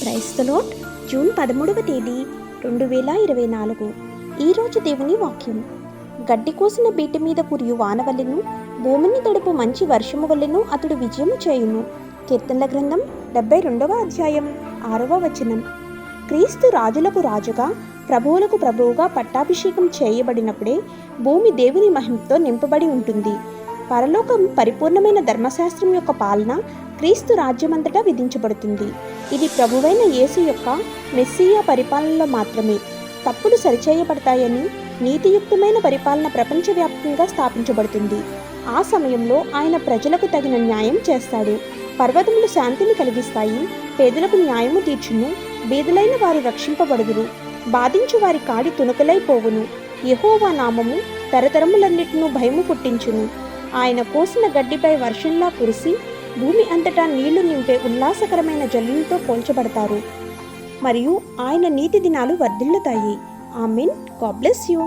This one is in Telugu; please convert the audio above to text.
క్రైస్తలోట్ జూన్ 13వ తేదీ 2024. ఈరోజు దేవుని వాక్యం. గడ్డి కోసిన బీటి మీద కురియు వానవల్లెను, భూమిని తడుపు మంచి వర్షము వల్లెను అతడు విజయము చేయును. కీర్తనల గ్రంథం 72వ అధ్యాయం 6వ వచనం. క్రీస్తు రాజులకు రాజుగా, ప్రభువులకు ప్రభువుగా పట్టాభిషేకం చేయబడినప్పుడే భూమి దేవుని మహిమతో నింపబడి ఉంటుంది. పరలోకం పరిపూర్ణమైన ధర్మశాస్త్రం యొక్క పాలన క్రీస్తు రాజ్యమంతటా విధించబడుతుంది. ఇది ప్రభువైన యేసు యొక్క మెస్సియా పరిపాలనలో మాత్రమే. తప్పులు సరిచేయబడతాయని నీతియుక్తమైన పరిపాలన ప్రపంచవ్యాప్తంగా స్థాపించబడుతుంది. ఆ సమయంలో ఆయన ప్రజలకు తగిన న్యాయం చేస్తాడు. పర్వతములు శాంతిని కలిగిస్తాయి, పేదలకు న్యాయము తీర్చును, బీదలైన వారు రక్షింపబడుదురు, బాధించు వారి కాడి తునకలైపోవును. యెహోవా నామము తరతరములన్నిటినూ భయము పుట్టించును. ఆయన కోసిన గడ్డిపై వర్షంలా కురిసి భూమి అంతటా నీళ్లు నింపే ఉల్లాసకరమైన జల్లులతో పోల్చబడతారు. మరియు ఆయన నీతి దినాలు వర్ధిల్లుతాయి. ఆమేన్. God bless you.